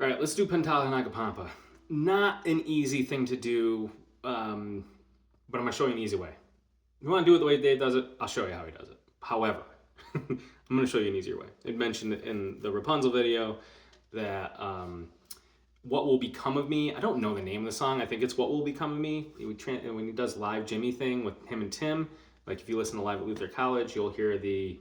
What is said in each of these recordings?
All right, let's do Pantala Naga Pampa. Not an easy thing to do, but I'm going to show you an easy way. If you want to do it the way Dave does it, I'll show you how he does it. However, I'm going to show you an easier way. It mentioned in the Rapunzel video that What Will Become of Me, I don't know the name of the song. I think it's What Will Become of Me. When he does live Jimmy thing with him and Tim, like if you listen to Live at Luther College, you'll hear the...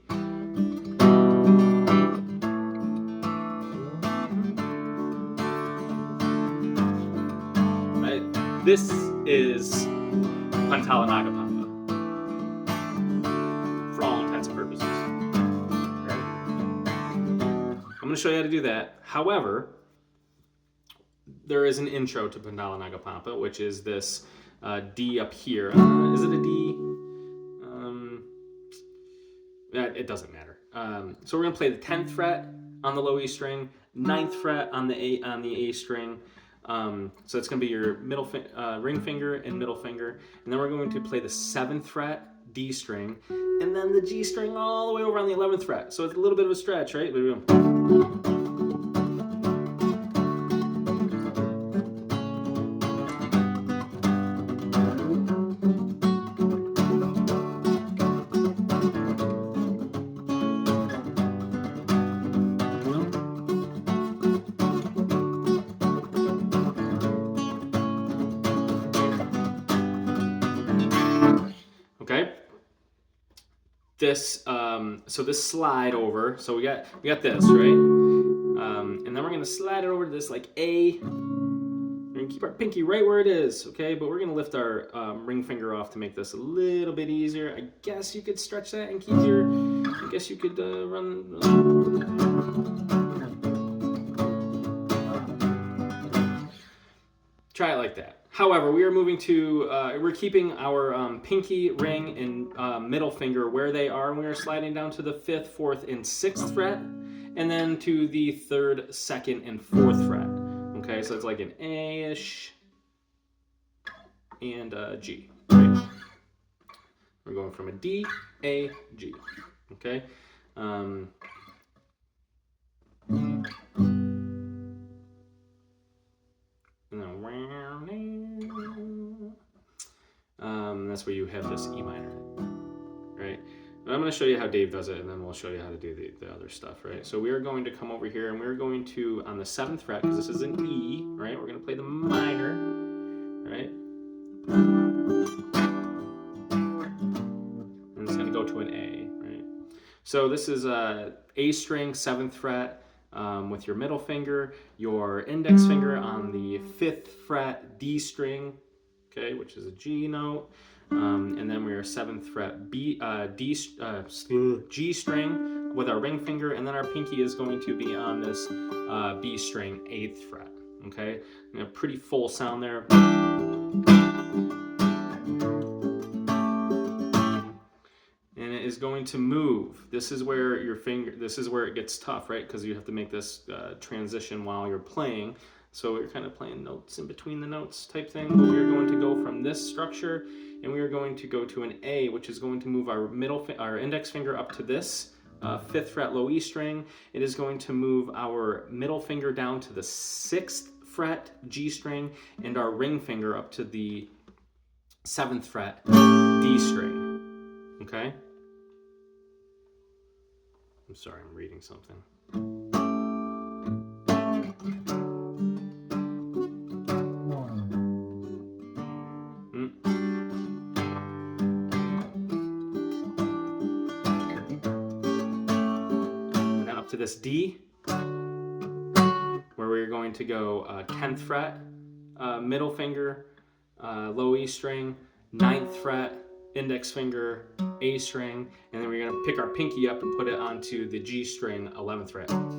This is Pantala Naga Pampa, for all intents and purposes. Okay. I'm going to show you how to do that. However, there is an intro to Pantala Naga Pampa, which is this D up here. Is it a D? It doesn't matter. So we're going to play the 10th fret on the low E string, 9th fret on the A string. So it's going to be your ring finger and middle finger, and then we're going to play the 7th fret D string, and then the G string all the way over on the 11th fret. So it's a little bit of a stretch, right? Okay. So this slide over. So we got this, right? And then we're gonna slide it over to this like A. We're gonna keep our pinky right where it is, okay? But we're gonna lift our ring finger off to make this a little bit easier. I guess you could stretch that and keep your. I guess you could run. Try it like that. However, we are moving to, we're keeping our pinky, ring, and middle finger where they are, and we are sliding down to the 5th, 4th, and 6th fret, and then to the 3rd, 2nd, and 4th fret. Okay, so it's like an A-ish and a G, right? We're going from a D, A, G, okay? That's where you have this E minor, right? But I'm going to show you how Dave does it, and then we'll show you how to do the other stuff, right? So we are going to come over here, and we're going to, on the 7th fret, because this is an E, right? We're going to play the minor, right? And it's going to go to an A, right? So this is a string, 7th fret, with your middle finger, your index finger on the 5th fret D string, okay, which is a G note, and then we are 7th fret G string with our ring finger, and then our pinky is going to be on this B string, 8th fret, okay, and a pretty full sound there. Is going to move. This is where your finger, this is where it gets tough, right? Because you have to make this transition while you're playing. So we're kind of playing notes in between the notes type thing. But we are going to go from this structure, and we are going to go to an A, which is going to move our index finger up to this 5th fret low E string. It is going to move our middle finger down to the 6th fret G string, and our ring finger up to the 7th fret D string. Okay? I'm sorry, I'm reading something. And then up to this D, where we're going to go 10th fret, middle finger, low E string, 9th fret, index finger, A string, and then we're going to pick our pinky up and put it onto the G string, 11th fret. And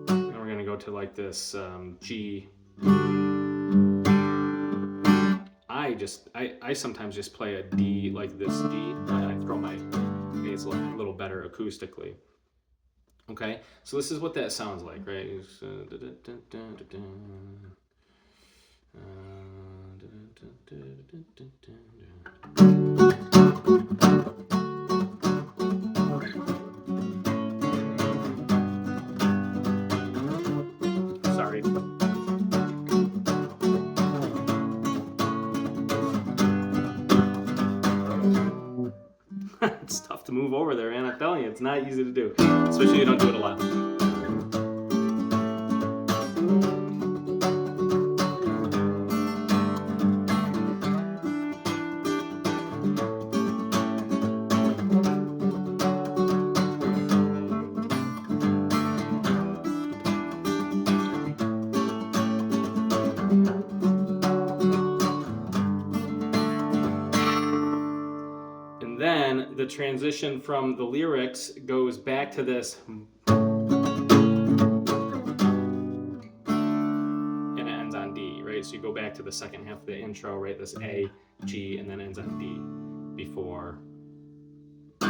we're going to go to like this G. I sometimes just play a D like this D. I throw my A's a little better acoustically. Okay, so this is what that sounds like, right? sorry. It's tough to move over there, man. I'm telling you, it's not easy to do, especially if you don't do it a lot. And then the transition from the lyrics goes back to this, and it ends on D, right? So you go back to the second half of the intro, right? This A, G, and then ends on D before. You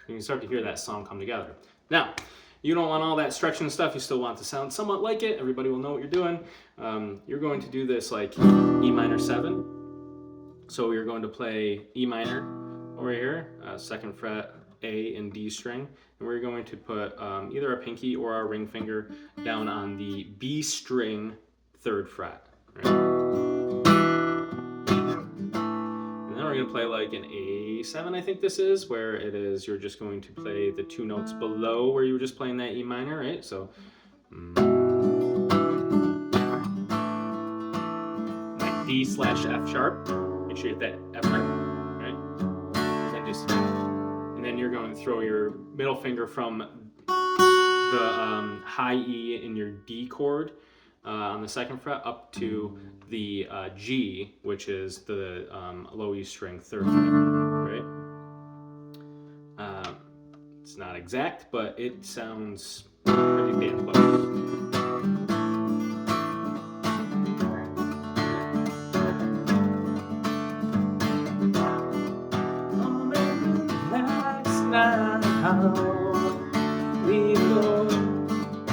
can start to hear that song come together. Now, you don't want all that stretching stuff. You still want to sound somewhat like it. Everybody will know what you're doing. You're going to do this like E minor 7. So you're going to play E minor over here, 2nd fret, A and D string. And we're going to put either our pinky or our ring finger down on the B string 3rd fret. Right? And then we're going to play like an A7, I think this is, where it is you're just going to play the 2 notes below where you were just playing that E minor, right? So like D/F sharp. Make sure you hit that F sharp, right? And then you're going to throw your middle finger from the high E in your D chord on the 2nd fret up to the G, which is the low E string 3rd fret, right? It's not exact, but it sounds pretty damn close.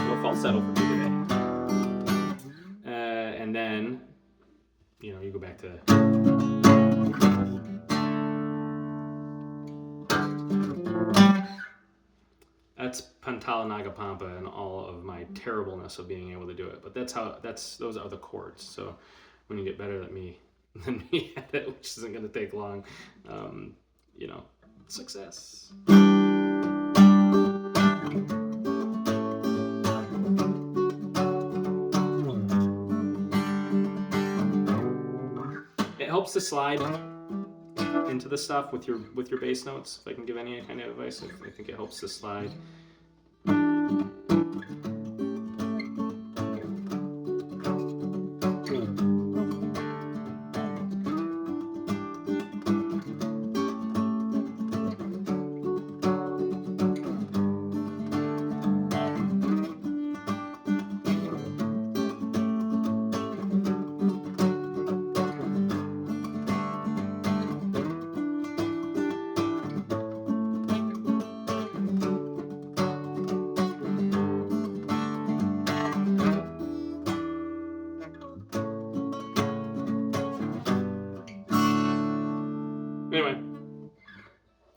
No falsetto for me today. And then, you know, you go back to. That's Pantala Naga Pampa and all of my terribleness of being able to do it. But those are the chords. So when you get better than me at it, which isn't going to take long, you know, success. It helps to slide into the stuff with your bass notes. If I can give any kind of advice, I think it helps to slide. Anyway,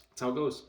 that's how it goes.